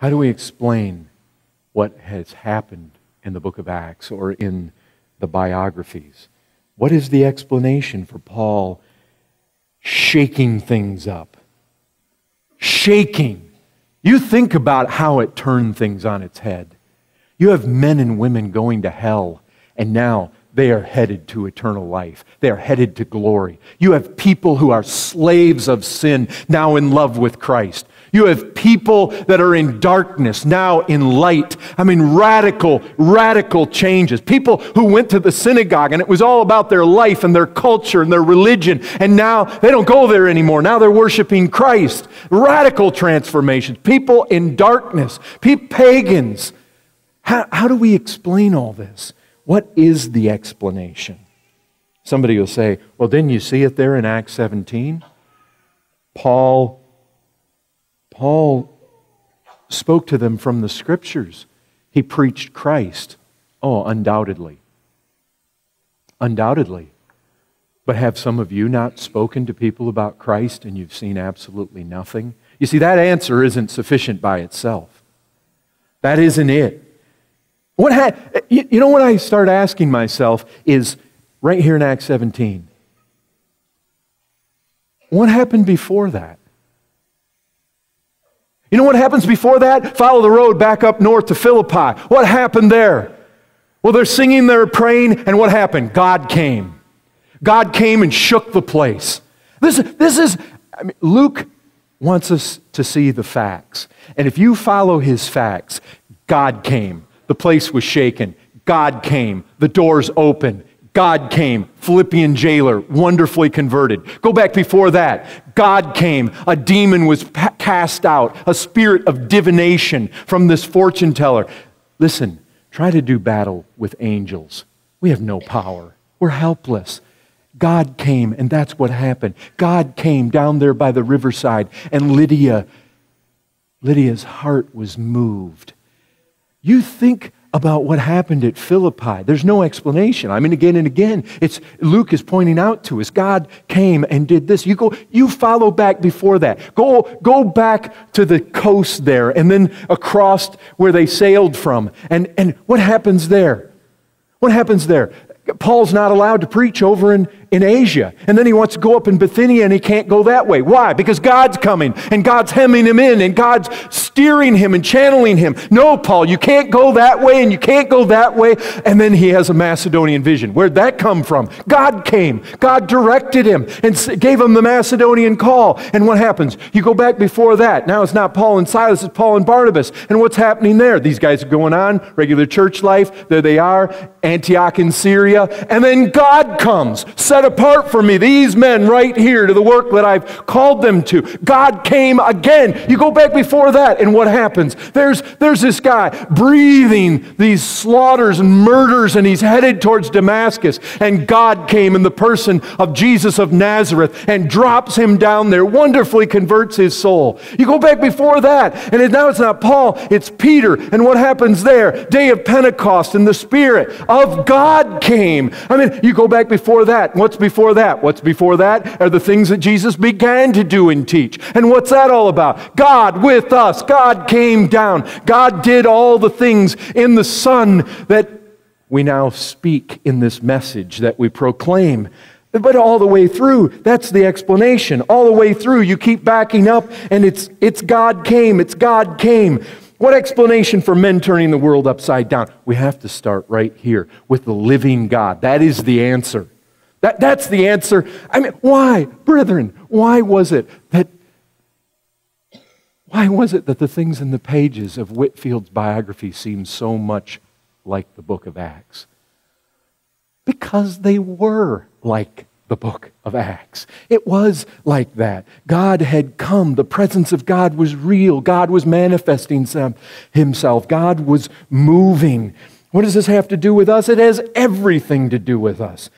How do we explain what has happened in the book of Acts or in the biographies? What is the explanation for Paul shaking things up? Shaking. You think about how it turned things on its head. You have men and women going to hell, and now they are headed to eternal life. They are headed to glory. You have people who are slaves of sin, now in love with Christ. You have people that are in darkness, now in light. I mean, radical changes. People who went to the synagogue and it was all about their life and their culture and their religion, and now they don't go there anymore. Now they're worshiping Christ. Radical transformations. People in darkness. Pagans. How do we explain all this? What is the explanation? Somebody will say, well, didn't you see it there in Acts 17? Paul spoke to them from the Scriptures. He preached Christ. Oh, undoubtedly. Undoubtedly. But have some of you not spoken to people about Christ and you've seen absolutely nothing? You see, that answer isn't sufficient by itself. That isn't it. You know what I start asking myself is, right here in Acts 17, what happened before that? You know what happens before that? Follow the road back up north to Philippi. What happened there? Well, they're singing, they're praying, and what happened? God came. God came and shook the place. Luke wants us to see the facts. And if you follow his facts, God came. The place was shaken. God came. The doors opened. God came. Philippian jailer, wonderfully converted. Go back before that. God came. A demon was cast out. A spirit of divination from this fortune teller. Listen, try to do battle with angels. We have no power. We're helpless. God came, and that's what happened. God came down there by the riverside, and Lydia's heart was moved. You think about what happened at Philippi. There's no explanation. I mean, again and again, Luke is pointing out to us, God came and did this. You follow back before that. Go back to the coast there and then across where they sailed from. And what happens there? What happens there? Paul's not allowed to preach over in Asia. And then he wants to go up in Bithynia and he can't go that way. Why? Because God's coming and God's hemming him in and God's steering him and channeling him. No, Paul, you can't go that way and you can't go that way. And then he has a Macedonian vision. Where'd that come from? God came. God directed him and gave him the Macedonian call. And what happens? You go back before that. Now it's not Paul and Silas, it's Paul and Barnabas. And what's happening there? These guys are going on, regular church life. There they are, Antioch in Syria. And then God comes, set apart for me, these men right here to the work that I've called them to. God came again. You go back before that, and what happens? There's this guy breathing these slaughters and murders, and he's headed towards Damascus. And God came in the person of Jesus of Nazareth and drops him down there, wonderfully converts his soul. You go back before that, and now it's not Paul, it's Peter. And what happens there? Day of Pentecost, and the Spirit of God came. I mean, you go back before that. What's before that? What's before that are the things that Jesus began to do and teach. And what's that all about? God with us. God came down. God did all the things in the Son that we now speak in this message that we proclaim. But all the way through, that's the explanation. All the way through, you keep backing up, and it's God came. It's God came. What explanation for men turning the world upside down? We have to start right here with the living God. That is the answer. That's the answer. I mean, why, brethren, why was it that the things in the pages of Whitfield's biography seem so much like the book of Acts? Because they were like the book of Acts. It was like that. God had come. The presence of God was real. God was manifesting himself. God was moving. What does this have to do with us? It has everything to do with us.